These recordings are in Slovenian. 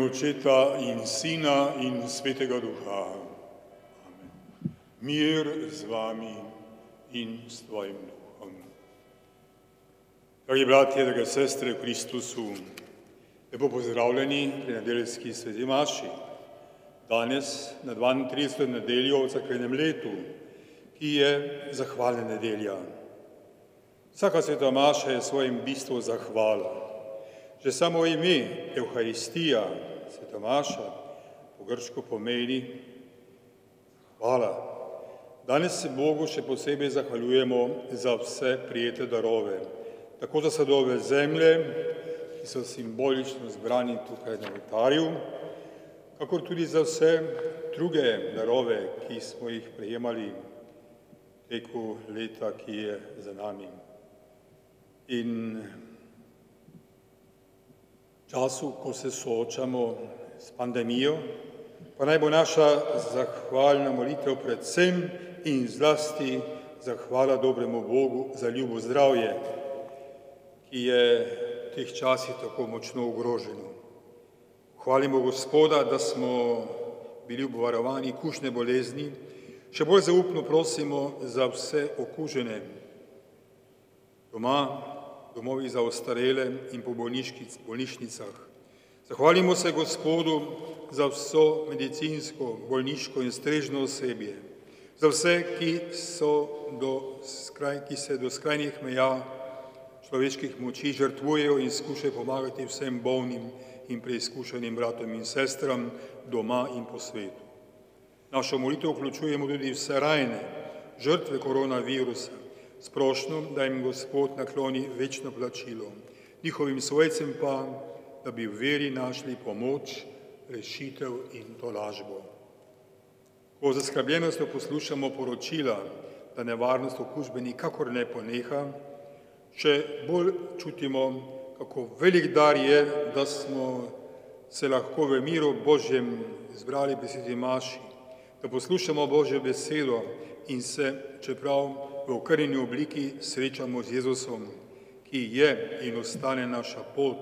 Očeta in Sina in Svetega Duha. Amen. Mir z vami in s tvojim duhom. Dragi bratje, drage sestre v Kristusu, lepo pozdravljeni pri nedeljski sveti maši. Danes, na 32. nedeljo v cerkvenem letu, ki je zahvalna nedelja. Vsaka sveta maša je svojim bistvom zahvala. Že samo ime Evharistija, sveta maša, po grško pomeni hvala. Danes se Bogu še posebej zahvaljujemo za vse prijete darove, tako za sadove zemlje, ki so simbolično zbrani tukaj na oltarju, kakor tudi za vse druge darove, ki smo jih prejemali teku leta, ki je za nami. In v času, ko se soočamo s pandemijo, pa naj bo naša zahvalna molitev predvsem in zlasti zahvala dobremu Bogu za ljubo zdravje, ki je v teh časih tako močno ogroženo. Hvalimo Gospoda, da smo bili obvarovani kužne bolezni, še bolj zaupno prosimo za vse okužene doma, domovih za ostarele in po bolnišnicah. Zahvalimo se Gospodu za vso medicinsko, bolniško in strežno osebje, za vse, ki se do skrajnih meja človeških moči žrtvujejo in skušajo pomagati vsem bolnim in preizkušenim bratom in sestram doma in po svetu. Našo molitev vključujemo tudi vse rajne, žrtve koronavirusa, s prošnjo, da jim Gospod nakloni večno plačilo, njihovim svojcem pa, da bi v veri našli pomoč, rešitev in tolažbo. Ko zaskrbljenostjo poslušamo poročila, da nevarnost okužbe nikakor ne poneha, še bolj čutimo, kako velik dar je, da smo se lahko v miru Božjem zbrali pri sveti maši, da poslušamo Božjo besedo in se, čeprav v okrnjeni obliki, srečamo z Jezusom, ki je in ostane naša pot,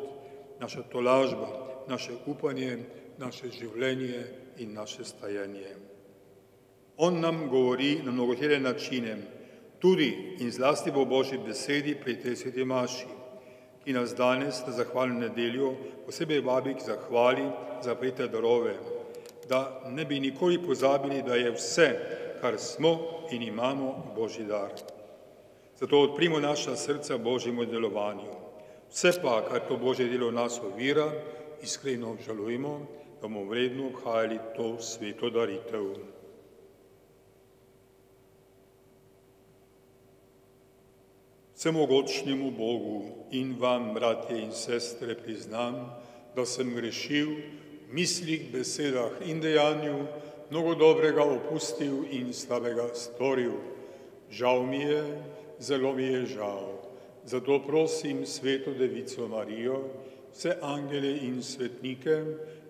naša tolažba, naše upanje, naše življenje in naše stajanje. On nam govori na mnogotere načine, tudi in zlasti v Božji besedi pri tej sveti maši, ki nas danes na zahvalno nedeljo posebej vabi k zahvali za prejete darove, da ne bi nikoli pozabili, da je vse, kar smo in imamo, Božji dar. Zato odprimo naša srca Božjemu delovanju. Vse pa, kar to Božje delo v nas ovira, iskreno obžalujmo, da bomo vredno obhajali to sveto daritev. Vsemogočnemu Bogu in vam, bratje in sestre, priznam, da sem grešil v mislih, besedah in dejanju, mnogo dobrega opustil in slabega storil. Žal mi je, zelo mi je žal. Zato prosim Sveto Devico Marijo, vse angele in svetnike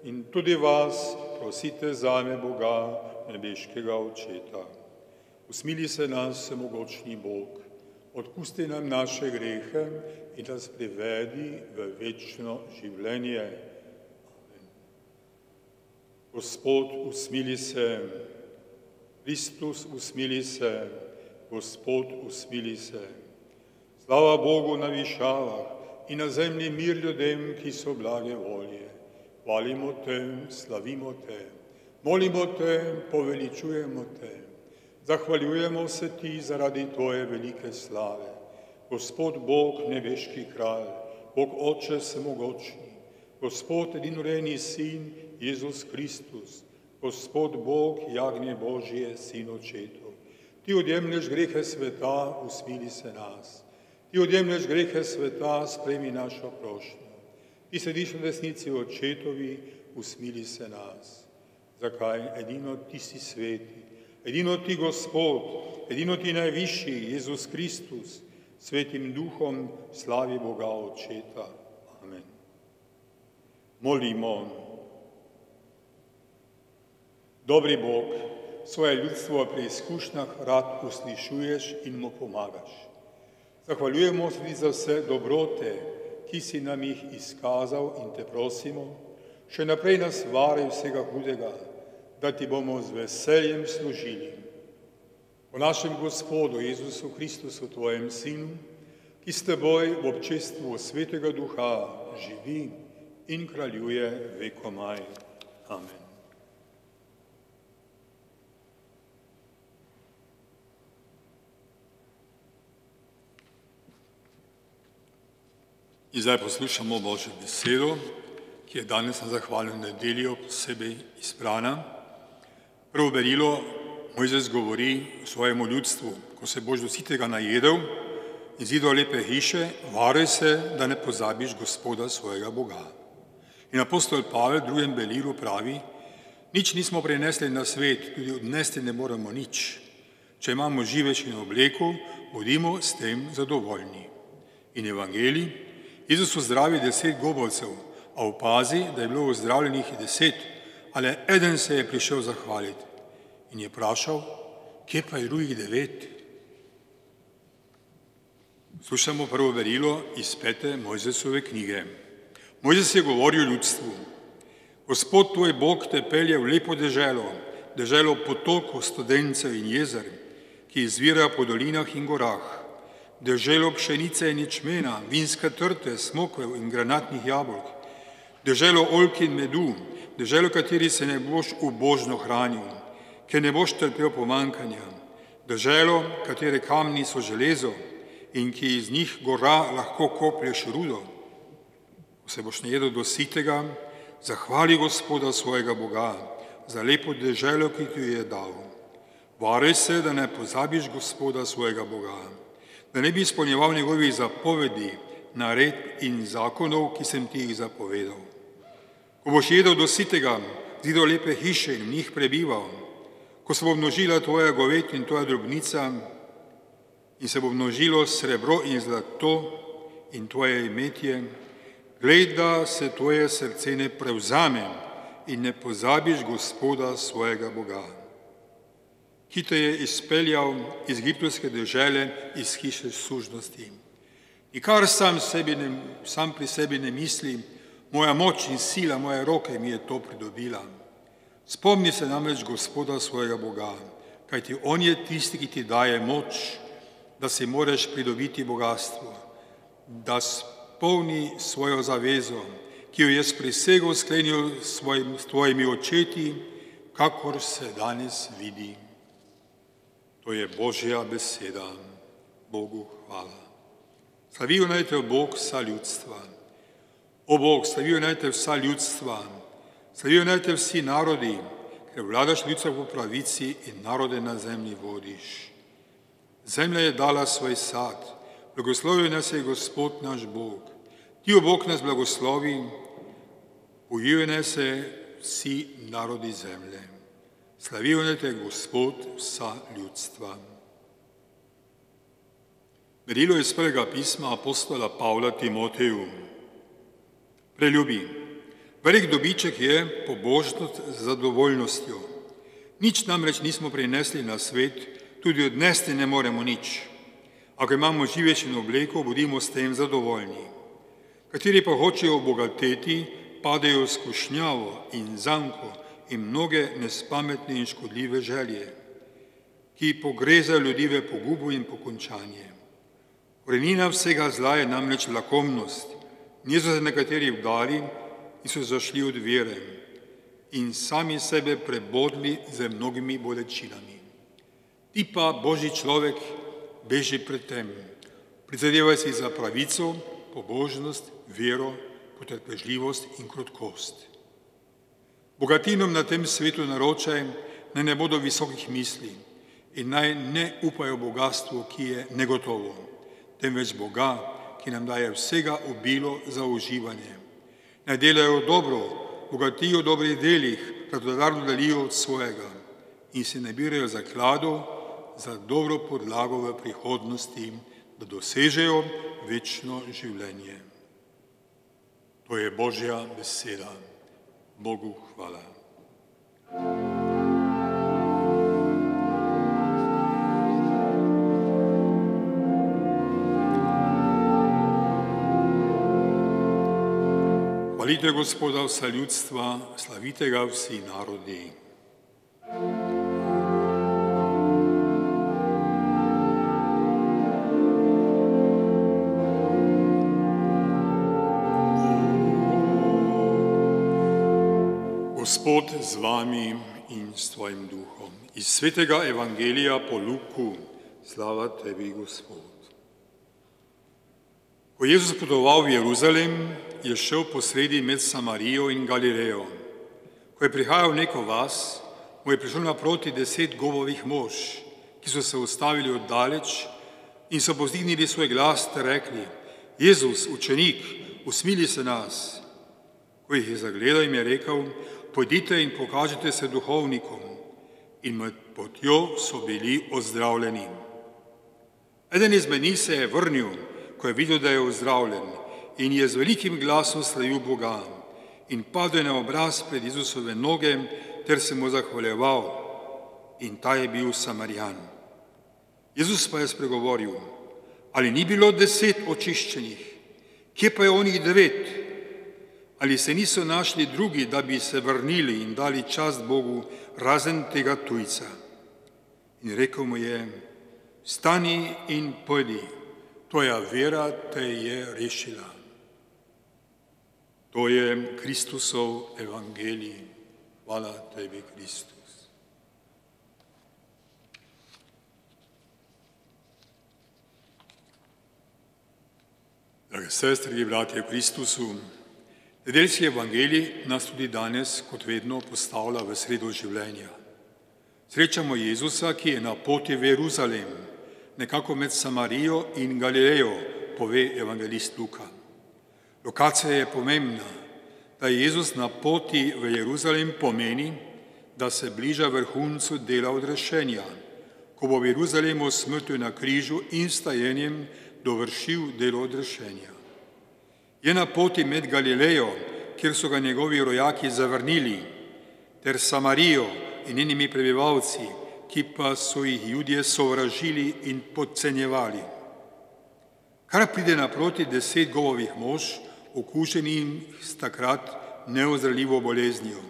in tudi vas prosite zame Boga, nebeškega Očeta. Usmili se nas, vsemogočni Bog, odpusti nam naše grehe in nas privedi v večno življenje. Gospod, usmili se, Kristus, usmili se, Gospod, usmili se. Slava Bogu na višavah in na zemlji mir ljudem, ki so blage volje. Hvalimo te, slavimo te, molimo te, poveličujemo te. Zahvaljujemo se ti zaradi tvoje velike slave. Gospod Bog, nebeški kralj, Bog Oče vsemogočni, Gospod edinorojeni Sin, Jezus Kristus, Gospod Bog, jagnje Božje, Sin Očetov. Ti odjemlješ grehe sveta, usmili se nas. Ti odjemlješ grehe sveta, sprejmi našo prošnjo. Ti sediš na desnici Očetovi, usmili se nas. Zakaj? Edino ti si sveti, edino ti Gospod, edino ti najvišji, Jezus Kristus, Svetim Duhom, slavi Boga Očeta. Amen. Molimo. Dobri Bog, svoje ljudstvo pri izkušnjah rad uslišuješ in mu pomagaš. Zahvaljujemo se ti za vse dobrote, ki si nam jih izkazal in te prosimo, Še naprej nas vari vsega hudega, da ti bomo z veseljem služili. Po našem Gospodu Jezusu Kristusu, tvojem Sinu, ki s teboj v občestvu Svetega Duha živi in kraljuje vekomaj. Amen. In zdaj poslušamo Božjo besedo, ki je danes na zahvalno nedeljo posebej izbrana. Prvo berilo Mojzes govori svojemu ljudstvu, ko se boš do sitega najedel in zidal lepe hiše, varuj se, da ne pozabiš Gospoda svojega Boga. In apostol Pavel v drugem berilu pravi, nič nismo prinesli na svet, tudi odnesti ne moremo nič. Če imamo živež in obleko, bodimo s tem zadovoljni. In evangelij, Jezus uzdravi 10 gobavcev, a opazi, da je bilo ozdravljenih 10, ali eden se je prišel zahvaliti. In je vprašal, kje pa je drugih 9? Slušamo prvo berilo iz 5. Mojzesove knjige. Mojzes je govoril ljudstvu, Gospod tvoj Bog te pelje v lepo deželo, deželo potokov, studencev in jezer, ki izvira po dolinah in gorah, deželo pšenice in ječmena, vinske trte, smokvev in granatnih jabolk, deželo oljk in medu, deželo, kateri se ne boš ubožno hranil, ker ne boš trpel pomankanja, deželo, katere kamni so železo in ki iz njih gora lahko koplješ rudo. Ko se boš najedel do sitega, zahvali Gospoda svojega Boga za lepo deželo, ki ti jo je dal. Varuj se, da ne pozabiš Gospoda svojega Boga, da ne bi izpolnjeval njegovih zapovedi, naredb in zakonov, ki sem ti jih zapovedal. Ko boš jedel do sitega, zidal lepe hiše in v njih prebival, ko se bo množila tvoja goved in tvoja drobnica in se bo množilo srebro in zlato in tvoje imetje, glej, da se tvoje srce ne prevzame in ne pozabiš Gospoda svojega Boga, ki te je izpeljal iz egiptovske dežele, iz hiše sužnosti. Nikar sam pri sebi ne misli, moja moč in sila, moje roke mi je to pridobila. Spomni se namreč Gospoda svojega Boga, kajti on je tisti, ki ti daje moč, da si moraš pridobiti bogatstvo, da spolni svojo zavezo, ki jo je s prisego sklenil s tvojimi očeti, kakor se danes vidi. To je Božja beseda. Bogu hvala. Slavijo naj te Bog vsa ljudstva. O Bog, slavijo naj te vsa ljudstva. Slavijo naj te vsi narodi, ker vladaš ljudstva po pravici in narode na zemlji vodiš. Zemlja je dala svoj sad, blagoslovil nas je Gospod naš Bog. Ti, o Bog, nas blagoslovi, bojuje nas se vsi narodi zemlje. Slavijo naj te Gospod vsa ljudstva. Berilo iz prvega pisma apostola Pavla Timoteju. Preljubi, velik dobiček je pobožnost z zadovoljnostjo. Nič namreč nismo prinesli na svet, tudi odnesti ne moremo nič. Ako imamo živež in obleko, bodimo s tem zadovoljni. Kateri pa hočejo obogateti, padejo v skušnjavo in zanko in mnoge nespametne in škodljive želje, ki pogrezajo ljudi v pogubo in pokončanje. Korenina vsega zla je namreč lakomnost. Nje so se nekateri vdali in so zašli od vere in sami sebe prebodli z mnogimi bolečinami. Ti pa, Božji človek, beži pred tem. Prizadevaj si za pravico, pobožnost, vero, potrpežljivost in krotkost. Bogatinom na tem svetu naročaj, naj ne bodo visokih misli in naj ne upajo bogatstvu, ki je negotovo, temveč Boga, ki nam daje vsega obilo za uživanje. Naj delajo dobro, bogatijo v dobrih delih, radodarno delijo od svojega in si nabirajo zaklado za dobro podlago v prihodnosti, da dosežejo večno življenje. To je Božja beseda. Bogu hvala. Hvalite Gospoda vsa ljudstva, slavite ga vsi narodi. Gospod z vami in s tvojim duhom. Iz svetega evangelija po Luku, slava tebi, Gospod. Ko je Jezus potoval v Jeruzalem, je šel posredi med Samarijo in Galilejo. Ko je prihajal v neko vas, mu je prišlo naproti 10 govovih mož, ki so se ustavili oddaleč in so povzdignili svoj glas ter rekli: Jezus, učenik, usmili se nas. Ko jih je zagledal, jim je rekel: Pojdite in pokažite se duhovnikom. In med potjo so bili ozdravljeni. Eden izmed njih se je vrnil, ko je videl, da je ozdravljen, in je z velikim glasom slavil Boga in padel na obraz pred Jezusove noge ter se mu zahvaljeval. In ta je bil Samarijan. Jezus pa je spregovoril: Ali ni bilo 10 očiščenih? Kje pa je onih 9? Ali se niso našli drugi, da bi se vrnili in dali čast Bogu, razen tega tujca? In rekel mu je: Vstani in pojdi, tvoja vera te je rešila. To je Kristusov evangelij. Hvala tebi, Kristus. Drage sestre in bratje v Kristusu, nedeljski evangelij nas tudi danes, kot vedno, postavlja v sredo življenja. Srečamo Jezusa, ki je na poti v Jeruzalem, nekako med Samarijo in Galilejo, pove evangelist Luka. Lokacija je pomembna. Da je Jezus na poti v Jeruzalem pomeni, da se bliža vrhuncu dela odrešenja, ko bo v Jeruzalemu smrtjo na križu in stajenjem dovršil delo odrešenja. Je na poti med Galilejo, kjer so ga njegovi rojaki zavrnili, ter Samarijo in njenimi prebivalci, ki pa so jih Judje sovražili in podcenjevali. Kar pride naproti 10 govovih mož, okuženih s takrat neozdravljivo boleznijo.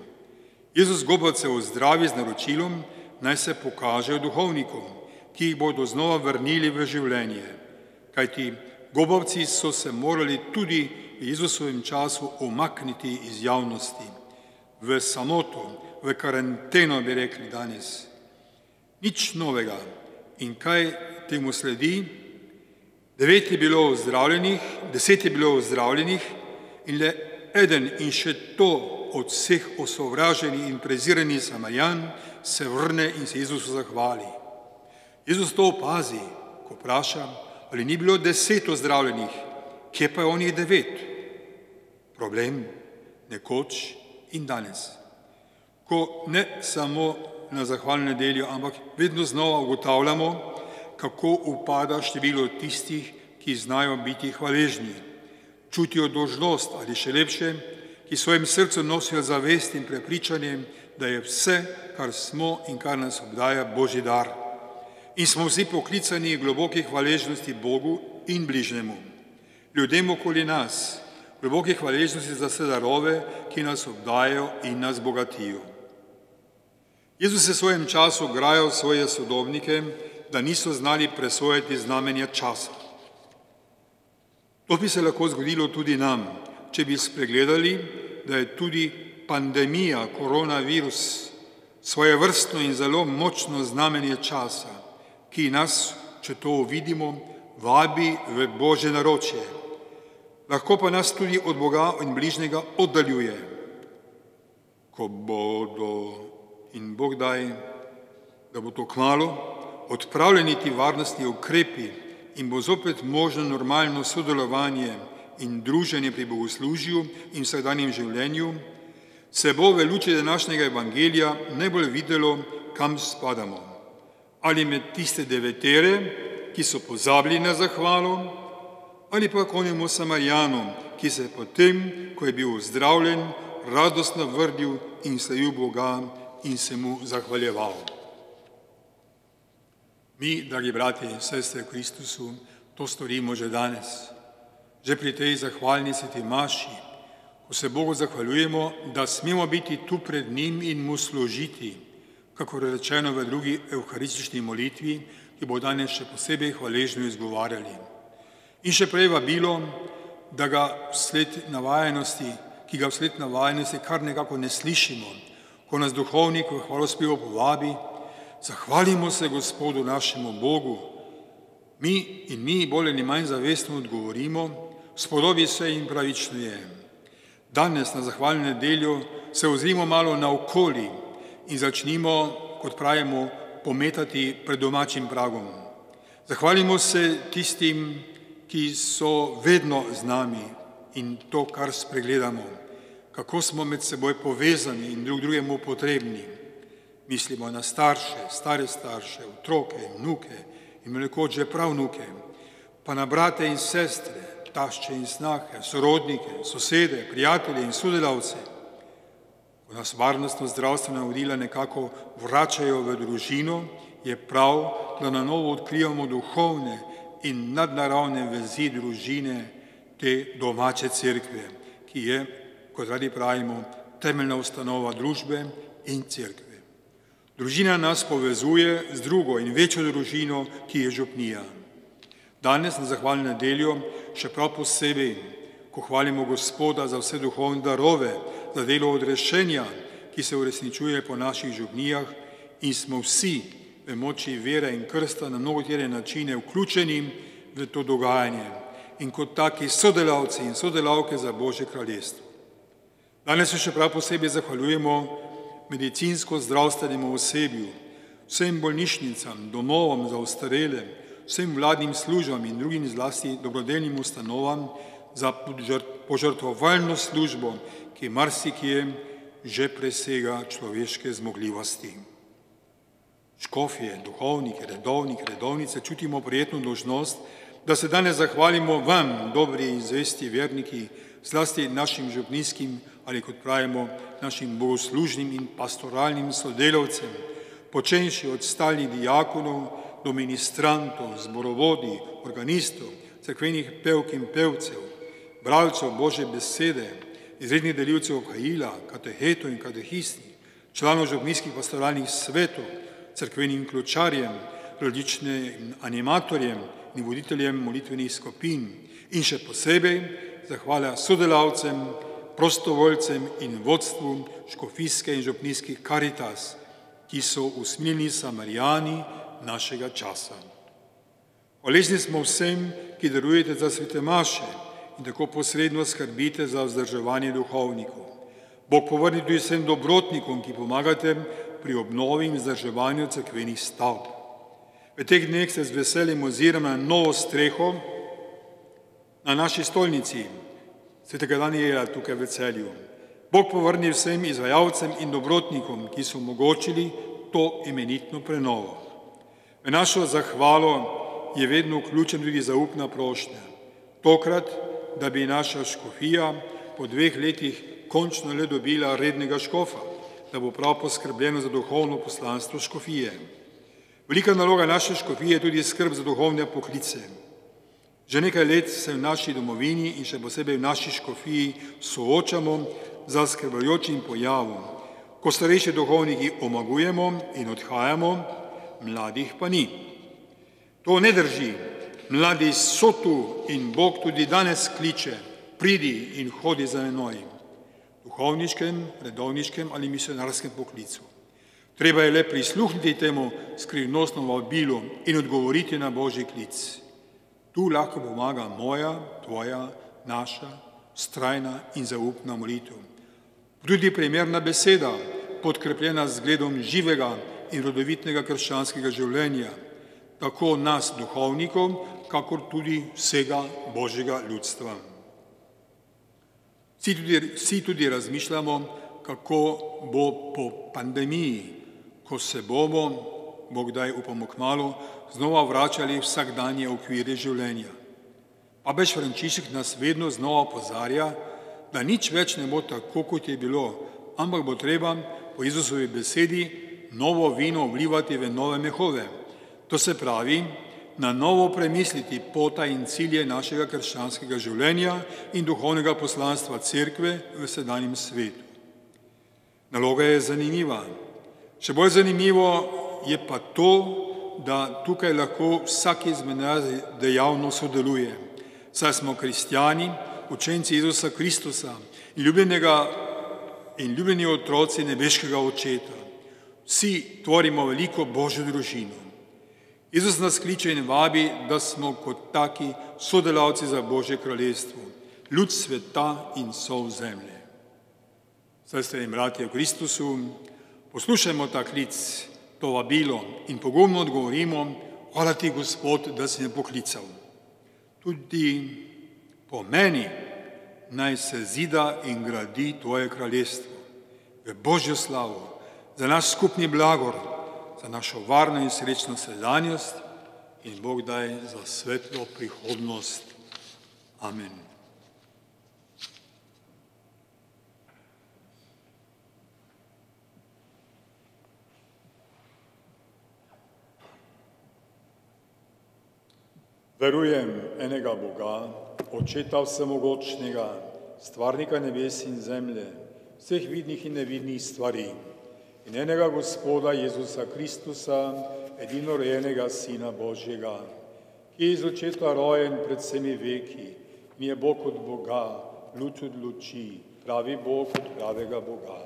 Jezus gobavce ozdravi z naročilom, naj se pokažejo duhovnikom, ki jih bodo znova vrnili v življenje. Kajti gobavci so se morali tudi v Jezusovem času umakniti iz javnosti, v samoto, v karanteno, bi rekli danes. Nič novega. In kaj temu sledi? 10 je bilo ozdravljenih in le eden, in še to od vseh osovraženi in prezirani Samarijan, se vrne in se Jezusu zahvali. Jezus to opazi, ko vpraša, ali ni bilo 10 ozdravljenih, kje pa je onih 9? Problem nekoč in danes. Ko ne samo na zahvalno nedeljo, ampak vedno znova ugotavljamo, kako upada število tistih, ki znajo biti hvaležni, čutijo dolžnost ali še lepše, ki svojem srcu nosijo zavest in prepričanje, da je vse, kar smo in kar nas obdaja, Božji dar. In smo vsi poklicani globoki hvaležnosti Bogu in bližnjemu, ljudem okoli nas, globoki hvaležnosti za vse darove, ki nas obdajajo in nas bogatijo. Jezus je v svojem času grajal svoje sodobnike, da niso znali presojati znamenja časa. To bi se lahko zgodilo tudi nam, če bi spregledali, da je tudi pandemija, koronavirus, svojevrstno in zelo močno znamenje časa, ki nas, če to vidimo, vabi v Božje naročje. Lahko pa nas tudi od Boga in bližnjega oddaljuje. Ko bodo, in Bog daj, da bo to kmalu, odpravljeni ti varnostni ukrepi in bo zopet možno normalno sodelovanje in druženje pri bogoslužju in vsakdanjem življenju, se bo v luči današnjega evangelija najbolj videlo, kam spadamo. Ali med tiste 9, ki so pozabili na zahvalo, ali pa konjemu Samarijanu, ki se je potem, ko je bil ozdravljen, radostno vrnil in slavil Boga in se mu zahvaljeval. Mi, dragi bratje in sestre v Kristusu, to storimo že danes. Že pri tej zahvalni sveti maši ko se Bogu zahvaljujemo, da smemo biti tu pred njim in mu služiti, kako je rečeno v drugi evharistični molitvi, ki bo danes še posebej hvaležno izgovarjali. In še prej vabilo, da ga vsled navajenosti kar nekako ne slišimo, ko nas duhovnik v hvalospevu povabi, zahvalimo se Gospodu našemu Bogu. Mi bolj ali manj zavestno odgovorimo, spodobi se in pravično je. Danes na zahvalno nedeljo se ozrimo malo naokoli in začnimo, kot pravimo, pometati pred domačim pragom. Zahvalimo se tistim, ki so vedno z nami in to, kar spregledamo, kako smo med seboj povezani in drug drugemu potrebni. Mislimo na starše, stare starše, otroke, vnuke in nekoč že pravnuke, pa na brate in sestre, tašče in snahe, sorodnike, sosede, prijatelje in sodelavce. Ko nas varnostno zdravstvena navodila nekako vračajo v družino, je prav, da na novo odkrivamo duhovne in nadnaravne vezi družine, te domače cerkve, ki je, kot radi pravimo, temeljna ustanova družbe in cerkve. Družina nas povezuje z drugo in večjo družino, ki je župnija. Danes na zahvalno nedeljo še prav posebej, ko hvalimo Gospoda za vse duhovne darove, za delo odrešenja, ki se uresničuje po naših župnijah in smo vsi v moči vere in krsta na mnogotere načine vključeni v to dogajanje in kot taki sodelavci in sodelavke za Božje kraljestvo. Danes se še prav posebej zahvaljujemo medicinsko-zdravstvenemu osebju, vsem bolnišnicam, domovom za ostarele, vsem vladnim službam in drugim zlasti dobrodelnim ustanovam za požrtvovalno službo, ki marsikje že presega človeške zmogljivosti. Škofje, duhovnike, redovnice čutimo prijetno dolžnost, da se danes zahvalimo vam, dobri in zvesti verniki, zlasti našim župnijskim ali, kot pravimo, našim bogoslužnim in pastoralnim sodelavcem, počenši od stalnih diakonov do ministrantov, zborovodi, organistov, cerkvenih pevk in pevcev, bralcev Božje besede, izrednih delivcev kajila, katehetov in katehistov, članov župnijskih pastoralnih svetov, cerkvenim ključarjem, različnim animatorjem in voditeljem molitvenih skupin in še posebej zahvala sodelavcem, prostovoljcem in vodstvu škofijske in župnijskih karitas, ki so usmiljeni Samarijani našega časa. Hvaležni smo vsem, ki darujete za svete maše in tako posredno skrbite za vzdrževanje duhovnikov. Bog povrni tudi vsem dobrotnikom, ki pomagate pri obnovi in vzdrževanju cerkvenih stavb. V teh dneh se z veseljem oziramo na novo streho na naši stolnici, svetega Danijela tukaj v Celju. Bog povrni vsem izvajalcem in dobrotnikom, ki so omogočili to imenitno prenovo. V našo zahvalo je vedno vključen tudi zaupna prošnja. Tokrat, da bi naša škofija po 2 letih končno le dobila rednega škofa, da bo prav poskrbljeno za duhovno poslanstvo škofije. Velika naloga naše škofije je tudi skrb za duhovne poklice. Že nekaj let se v naši domovini in še posebej v naši škofiji soočamo z zaskrbljujočim pojavom, ko starejši duhovniki omagujemo in odhajamo, mladih pa ni. To ne drži. Mladi so tu in Bog tudi danes kliče, pridi in hodi za menoj, duhovniškem, redovniškem ali misionarskem poklicu. Treba je le prisluhniti temu skrivnostnemu vabilu in odgovoriti na Božji klic. Tu lahko pomaga moja, tvoja, naša, vztrajna in zaupna molitev. Tudi primerna beseda, podkrepljena z zgledom živega in rodovitnega krščanskega življenja, tako nas duhovnikov, kakor tudi vsega Božjega ljudstva. Vsi tudi razmišljamo, kako bo po pandemiji, ko se bomo, Bog daj upamo kmalu, znova vračali vsakdanje okvire življenja. Papež Frančišek nas vedno znova opozarja, da nič več ne bo tako, kot je bilo, ampak bo treba po Jezusovi besedi novo vino vlivati v nove mehove. To se pravi, na novo premisliti pota in cilje našega krščanskega življenja in duhovnega poslanstva Cerkve v sedanjem svetu. Naloga je zanimiva. Še bolj zanimivo je pa to, da tukaj lahko vsak izmed nas dejavno sodeluje. Saj smo kristjani, učenci Jezusa Kristusa in ljubljeni otroci nebeškega Očeta. Vsi tvorimo veliko Božjo družino. Jezus nas kliče in vabi, da smo kot taki sodelavci za Božje kraljestvo, ljud sveta in sol zemlje. Sestre in bratje v Kristusu, poslušajmo ta klic, to vabilo in pogumno odgovorimo: hvala ti, Gospod, da si me poklical. Tudi po meni naj se zida in gradi tvoje kraljestvo v Božjo slavo, za naš skupni blagor, za našo varno in srečno sedanjost in Bog daj za svetlo prihodnost. Amen. Verujem enega Boga, Očeta vsemogočnega, stvarnika nebes in zemlje, vseh vidnih in nevidnih stvari, in enega Gospoda Jezusa Kristusa, edinorojenega Sina Božjega, ki je iz Očeta rojen pred vsemi veki, in je Bog od Boga, luč od luči, pravi Bog od pravega Boga.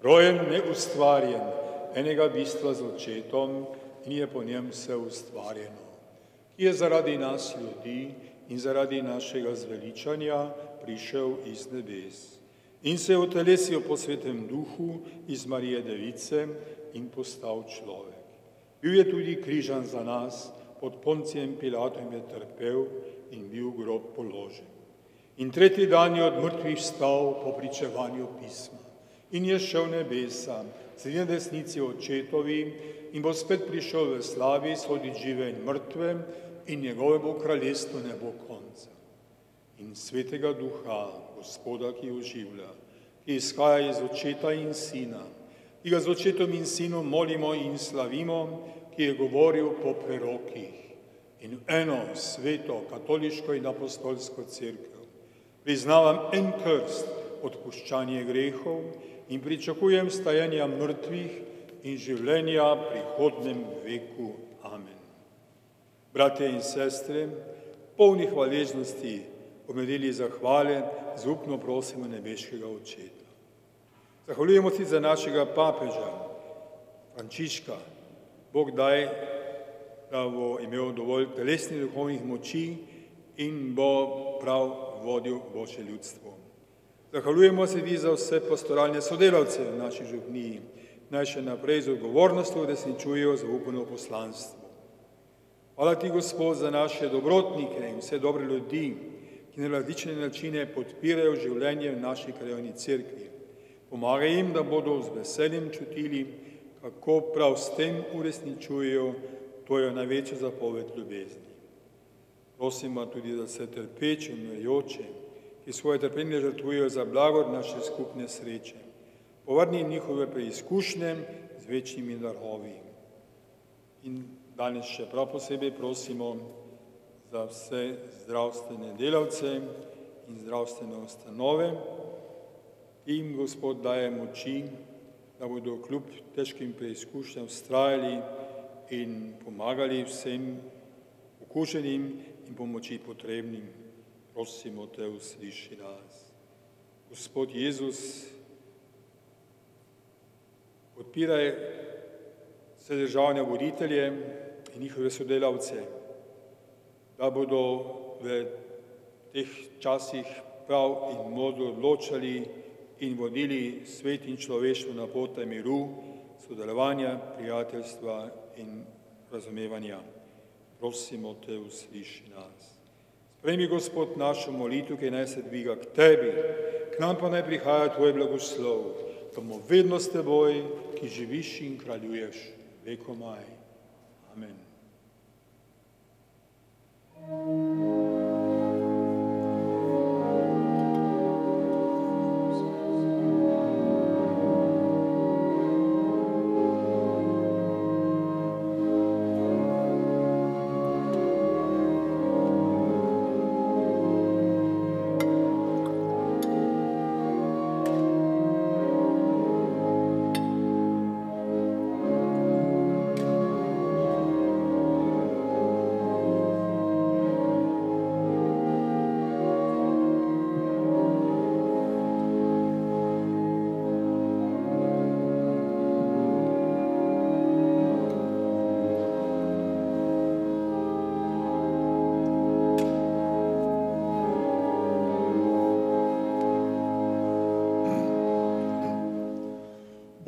Rojen, neustvarjen, enega bistva z Očetom, in je po njem vse ustvarjeno, ki je zaradi nas ljudi in zaradi našega zveličanja prišel iz nebes in se je utelesil po Svetem Duhu iz Marije Device in postal človek. Bil je tudi križan za nas, pod Poncijem Pilatom je trpel in bil v grob položen. In tretji dan je od mrtvih vstal po pričevanju pisma in je šel nebesa, sedi na desnici Očetovi in bo spet prišel v slavi soditi žive in mrtve in njegovemu kraljestvu ne bo konca. In Svetega Duha, Gospoda, ki oživlja, ki izhaja iz Očeta in Sina, ki ga z Očetom in Sinom molimo in slavimo, ki je govoril po prerokih, in eno sveto, katoliško in apostolsko cerkev. Priznavam en krst, odpuščanje grehov in pričakujem stajanja mrtvih in življenja v prihodnem veku. Amen. Bratje in sestre, polni hvaležnosti pomedili zahvale, zaupno prosimo nebeškega Očeta. Zahvaljujemo si za našega papeža, Frančiška. Bog daj, da bo imel dovolj telesnih duhovnih moči in bo prav vodil Božje ljudstvo. Zahvaljujemo se tudi za vse pastoralne sodelavce v naši župniji, naj še naprej z odgovornostjo uresničujejo zaupano poslanstvo. Hvala ti, Gospod, za naše dobrotnike in vse dobre ljudi, ki na različne načine podpirajo življenje v naši krajevni cerkvi. Pomagaj jim, da bodo z veseljem čutili, kako prav s tem uresničujejo tvojo največjo zapoved ljubezni. Prosimo tudi za vse trpeče in umirajoče, ki svoje trpljenje žrtvujejo za blagor naše skupne sreče. Povrni njihove preizkušnje z večnimi darovi. In danes še prav posebej prosimo za vse zdravstvene delavce in zdravstvene ustanove, ki jim Gospod daje moči, da bodo kljub težkim preizkušnjam vztrajali in pomagali vsem okuženim in pomoči potrebnim. Prosimo te, usliši nas. Gospod Jezus, podpiraj vse državne voditelje in njihove sodelavce, da bodo v teh časih prav in modro odločali in vodili svet in človeštvo na pot miru, sodelovanja, prijateljstva in razumevanja. Prosimo te, usliši nas. Sprejmi, Gospod, našo molitev, ki naj se dviga k tebi, k nam pa naj prihaja tvoj blagoslov, da bomo vedno s teboj, ki živiš in kraljuješ vekomaj. Amen.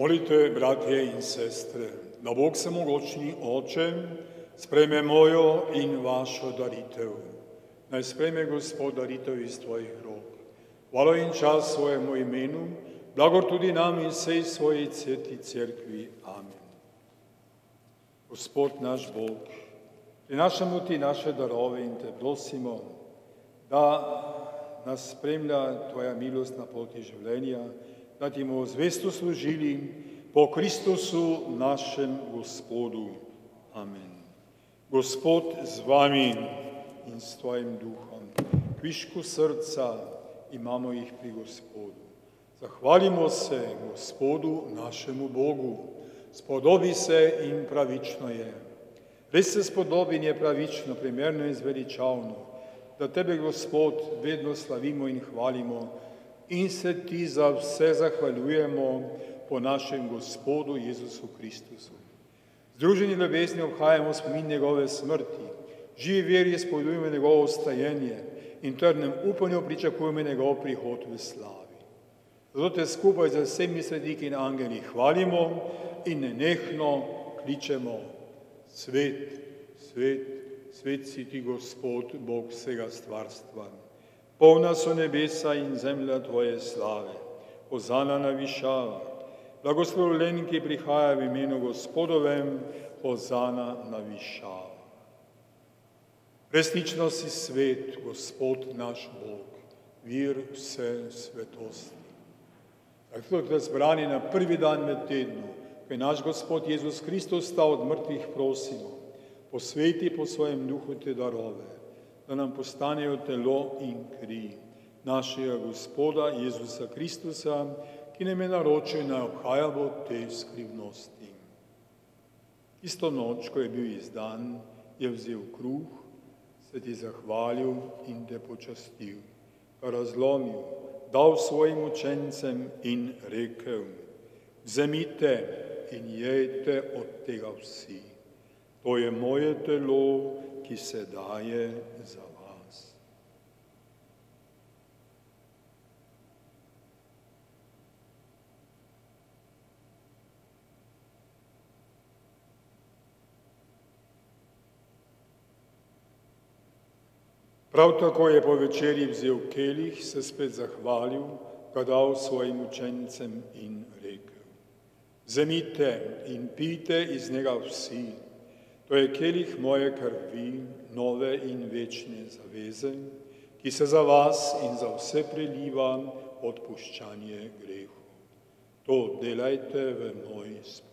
Molite, bratje in sestre, da Bog Vsemogočni Oče sprejme mojo in vašo daritev. Naj sprejme Gospod daritev iz tvojih rok. Hvalo in čas svojemu imenu, blagor tudi nam in vsej svoji sveti cerkvi. Amen. Gospod naš Bog, prinašamo ti naše darove in te prosimo, da nas spremlja tvoja milost na poti življenja, da ti bomo zvesto služili po Kristusu našem Gospodu. Amen. Gospod z vami in s tvojim duhom. Kvišku srca imamo jih pri Gospodu. Zahvalimo se Gospodu našemu Bogu. Spodobi se in pravično je. Res se spodobi in je pravično, primerno in zveličavno, da tebe, Gospod, vedno slavimo in hvalimo in se ti za vse zahvaljujemo po našem Gospodu Jezusu Kristusu. Združeni ljubezni obhajamo spomin njegove smrti, živi veri izpovedujemo njegovo vstajenje in trdnem upanju pričakujemo njegov prihod v slavi. Zato te skupaj z vsemi svetniki in angeli hvalimo in nenehno kličemo: Svet, svet, svet si ti, Gospod, Bog vsega stvarstva. Polna so nebesa in zemlja tvoje slave. Hozana na višavah. Blagoslovljen, ki prihaja v imenu Gospodovem, hozana na višavah. Resnično si svet, Gospod naš Bog, vir vse svetosti. Tako da zbrani na prvi dan med tednu, ko je naš Gospod Jezus Kristus stal od mrtvih, prosimo, posveti po svojem duhu te darove, da nam postanejo telo in kri našega Gospoda Jezusa Kristusa, ki nam je naročil, naj obhajamo te skrivnosti. Isto noč, ko je bil izdan, je vzel kruh, se ti zahvalil in te počastil, razlomil, dal svojim učencem in rekel: Vzemite in jejte od tega vsi. To je moje telo, ki se daje za vas. Prav tako je po večerji vzel kelih, se spet zahvalil, ga dal svojim učencem in rekel: Vzemite in pijte iz njega vsi. To je kelih moje krvi, nove in večne zaveze, ki se za vas in za vse preliva odpuščanje grehu. To delajte v moj spomin.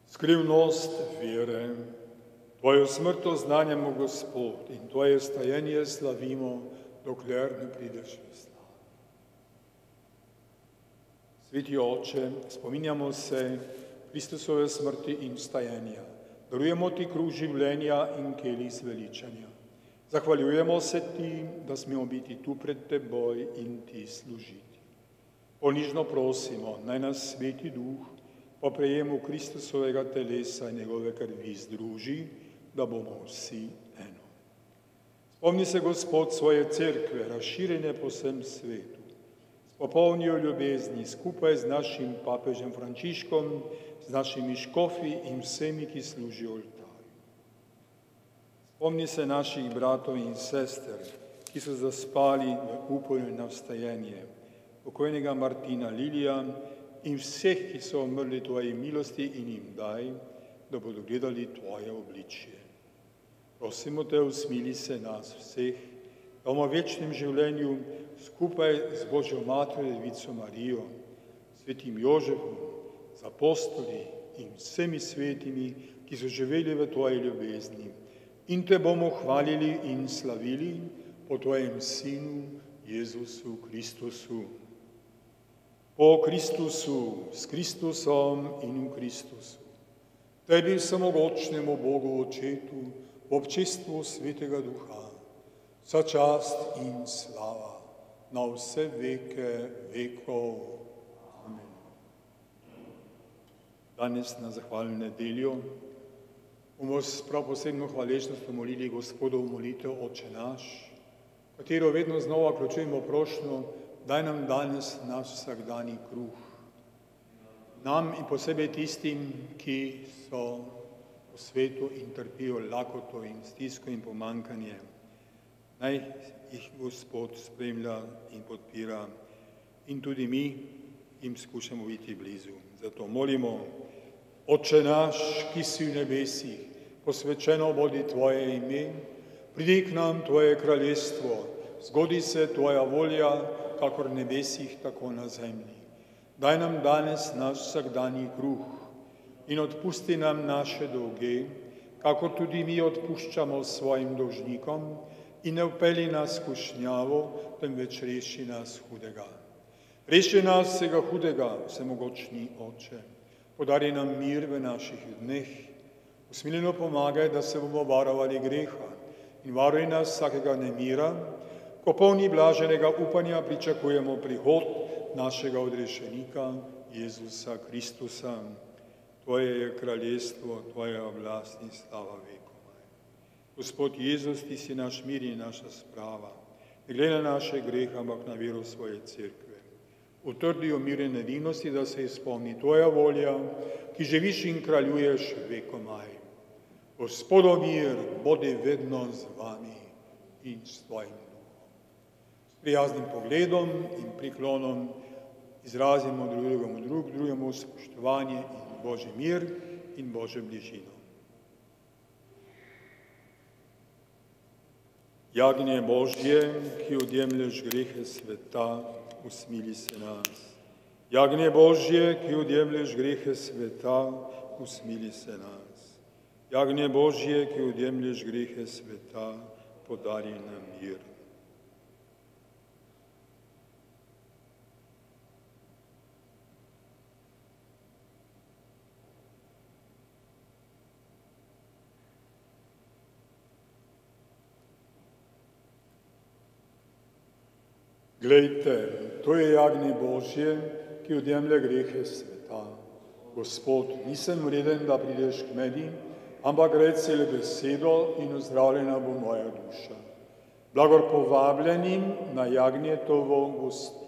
Skrivnost vere. Tvojo smrt oznanjamo, Gospod, in tvoje vstajenje slavimo, dokler ne prideš v slavo. Sveti Oče, spominjamo se Kristusove smrti in vstajenja. Darujemo ti kruh življenja in kelih zveličanja. Zahvaljujemo se ti, da smemo biti tu pred teboj in ti služiti. Ponižno prosimo, naj nas Sveti Duh po prejemu Kristusovega telesa in njegove krvi združi, da bomo vsi eno. Spomni se, Gospod, svoje cerkve, razširjene po vsem svetu. Spopolni jo ljubezni skupaj z našim papežem Frančiškom, z našimi škofi in vsemi, ki služijo oltarju. Spomni se naših bratov in sester, ki so zaspali v upanju na vstajenje, pokojnega Martina Lilija in vseh, ki so umrli tvoji milosti, in jim daj, da bodo gledali tvoje obličje. Prosimo te, usmili se nas vseh, da bomo v večnem življenju skupaj z Božjo Materjo Devico Marijo, svetim Jožefom, z apostoli in vsemi svetimi, ki so živeli v tvoji ljubezni, in te bomo hvalili in slavili po tvojem Sinu Jezusu Kristusu. Po Kristusu, s Kristusom in v Kristusu. Tebi, vsemogočnemu Bogu Očetu, v občestvu Svetega Duha, vsa čast in slava na vse veke vekov. Amen. Danes na zahvalno nedeljo bomo s prav posebno hvaležnostjo molili Gospodov molitev Oče naš, katero vedno znova vključujemo prošnjo, daj nam danes naš vsakdanji kruh. Nam in posebej tistim, ki so po svetu in trpijo lakoto in stisko in pomankanje, naj jih Gospod spremlja in podpira in tudi mi jim skušamo biti blizu. Zato molimo, Oče naš, ki si v nebesih, posvečeno bodi Tvoje ime, pridi k nam Tvoje kraljestvo, zgodi se Tvoja volja, kakor v nebesih, tako na zemlji. Daj nam danes naš vsakdanji kruh in odpusti nam naše dolge, kakor tudi mi odpuščamo svojim dolžnikom, in ne vpelji nas v skušnjavo, temveč reši nas hudega. Reši nas vsega hudega, vsemogočni Oče. Podari nam mir v naših dneh, usmiljeno pomagaj, da se bomo varovali greha in varuj nas vsakega nemira, ko polni blaženega upanja pričakujemo prihod našega odrešenika, Jezusa Kristusa. Tvoje je kraljestvo, Tvoja oblast in slava vekomaj. Gospod Jezus, Ti si naš mir in naša sprava. Ne glede na naše grehe, ampak na vero svoje cerkve. Utrdi o miru in edinosti, da se izpolni Tvoja volja, ki živiš in kraljuješ vekomaj. Gospodov mir, bodi vedno z vami in s Tvojim duhom. S prijaznim pogledom in priklonom izrazimo drugemu spoštovanje in Božji mir in Božjo bližino. Jagnje Božje, ki odjemlješ grehe sveta, usmili se nas. Jagnje Božje, ki odjemlješ grehe sveta, usmili se nas. Jagnje Božje, ki odjemlješ grehe sveta, podari nam mir. Glejte, to je jagnje Božje, ki odjemlje grehe sveta. Gospod, nisem vreden, da prideš k meni, ampak reci le besedo in ozdravljena bo moja duša. Blagor povabljenim na jagnjetovo gostijo.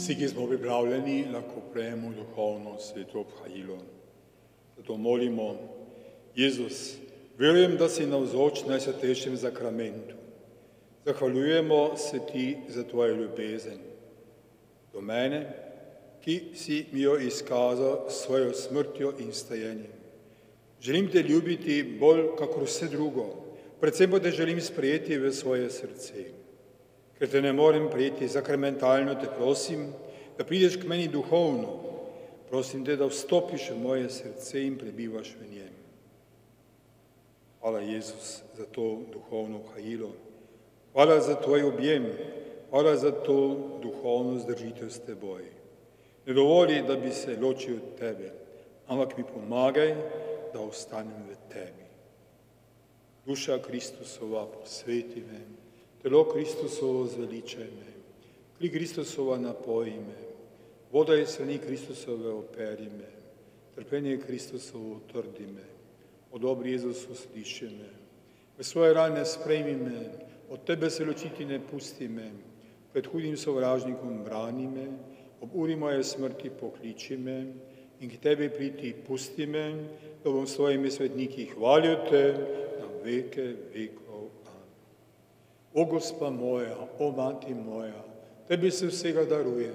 Vsi, ki smo pripravljeni, lahko prejmemo duhovno sveto obhajilo. Zato molimo, Jezus, verujem, da si navzoč v najsvetejšem zakramentu. Zahvaljujemo se Ti za Tvojo ljubezen do mene, ki si mi jo izkazal s svojo smrtjo in stajenjem. Želim Te ljubiti bolj kakor vse drugo, predvsem pa Te želim sprejeti v svoje srce. Ker Te ne morem prijeti zakramentalno, Te prosim, da prideš k meni duhovno. Prosim Te, da vstopiš v moje srce in prebivaš v njem. Hvala, Jezus, za to duhovno hajilo. Hvala za tvoj objem, hvala za to duhovno zdržitev s teboj. Ne dovoli, da bi se ločil od tebe, ampak mi pomagaj, da ostanem v tebi. Duša Kristusova, posveti me, telo Kristusovo zveličaj me, kri Kristusova napoji me, voda iz strani Kristusove operi me, trpljenje Kristusovo utrdi me, o dobri Jezus usliši me, v svoje rane sprejmi me, od tebe se ločiti ne pusti me, pred hudim sovražnikom brani me, ob uri moje smrti pokliči me in k tebi priti pusti me, da bom s svojimi svetniki hvalil te na veke vekov. Amen. O Gospa moja, o Mati moja, tebi se vsega darujem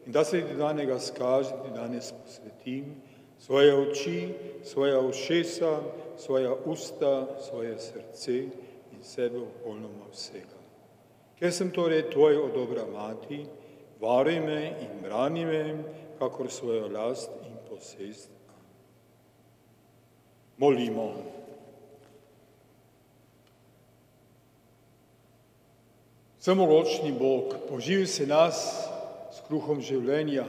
in da se ti danega skaži, ti danes posvetim, svoje oči, svoja ušesa, svoja usta, svoje srce in sebe popolnoma vsega. Ker sem torej tvoj, o dobra Mati, varuj me in brani me, kakor svojo last in posest. Molimo. Vsemogočni Bog, poživi se nas s kruhom življenja.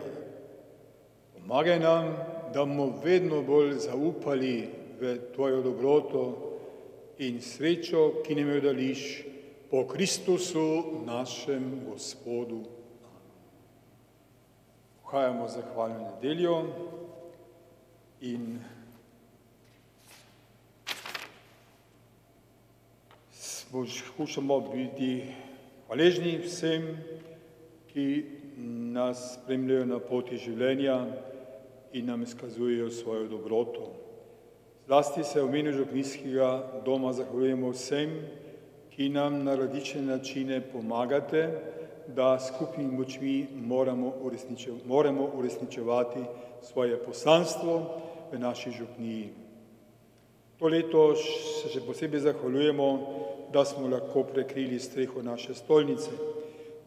Pomagaj nam, da bomo vedno bolj zaupali v tvojo dobroto in srečo, ki nam jo dališ po Kristusu, našem Gospodu. Vhajamo zahvalno nedeljo in skušamo biti hvaležni vsem, ki nas spremljajo na poti življenja in nam izkazujejo svojo dobroto. Zlasti se v imenu župnijskega doma zahvaljujemo vsem, ki nam na različne načine pomagate, da skupnimi močmi moramo uresničevati svoje poslanstvo v naši župniji. To leto se še posebej zahvaljujemo, da smo lahko prekrili streho naše stolnice.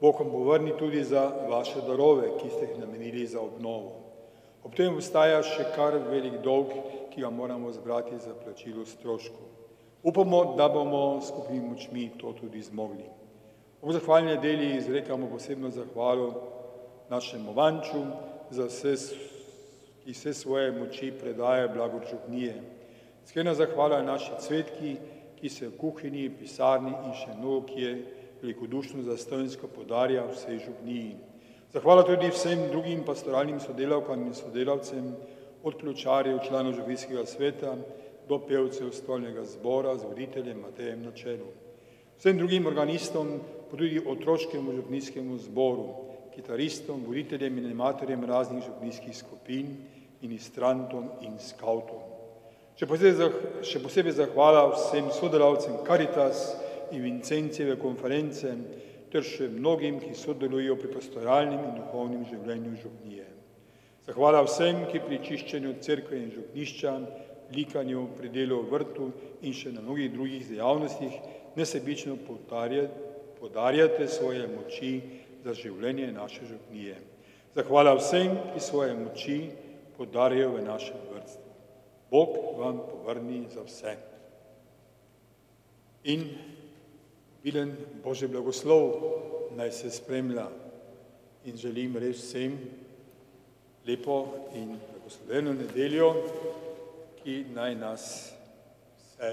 Bog vam povrni tudi za vaše darove, ki ste jih namenili za obnovo. Ob tem obstaja še kar velik dolg, ki ga moramo zbrati za plačilo stroškov. Upamo, da bomo skupnimi močmi to tudi zmogli. Ob zahvalni nedelji izrekamo posebno zahvalo našemu Vanču, ki vse svoje moči predaje blagor župnije. Iskrena zahvala naši cvetki, ki se v kuhinji, pisarni in še mnogo kje velikodušno zastonjsko podarja vsej župniji. Zahvala tudi vsem drugim pastoralnim sodelavkam in sodelavcem, od ključarjev, članov župnijskega sveta, do pevcev stolnega zbora z voditeljem Matejem na čelu. Vsem drugim organistom, pa tudi otroškemu župnijskemu zboru, kitaristom, voditeljem in animatorjem raznih župnijskih skupin, ministrantom in skautom. Še posebej zahvala vsem sodelavcem Caritas in Vincencijeve konference, ter še mnogim, ki sodelujo pri pastoralnem in duhovnem življenju župnije. Zahvala vsem, ki pri čiščenju cerkve in župnišča, likanju, pri delu v vrtu in še na mnogih drugih dejavnostih nesebično podarjate svoje moči za življenje naše župnije. Zahvala vsem, ki svoje moči podarjajo v našem vrstvu. Bog vam povrni za vse. In obilen Božji blagoslov naj se spremlja in želim res vsem lepo in blagosloveno nedeljo, ki naj nas vse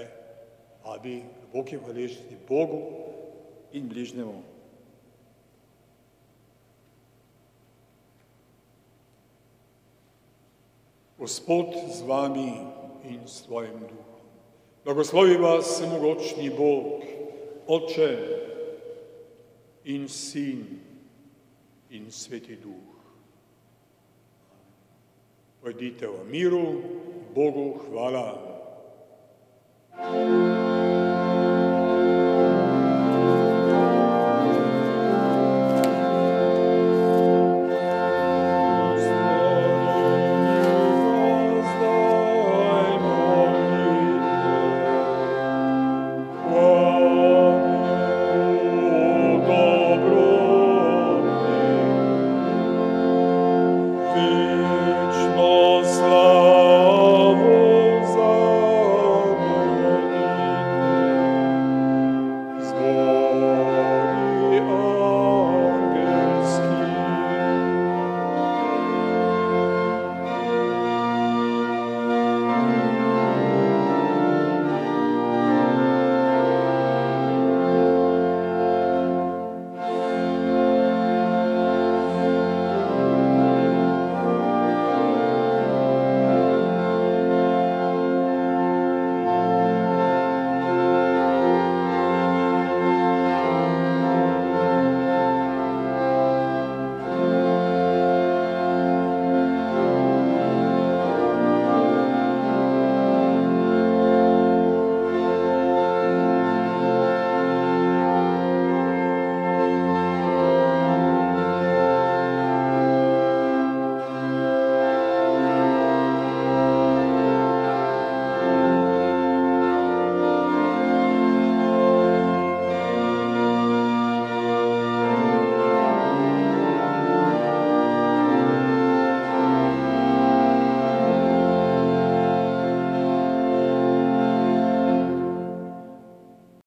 vabi k globoki hvaležnosti Bogu in bližnjemu. Gospod z vami in s tvojim duhom. Blagoslovi vas vsemogočni Bog, Oče in Sin in Sveti Duh. Pojdite v miru, Bogu hvala.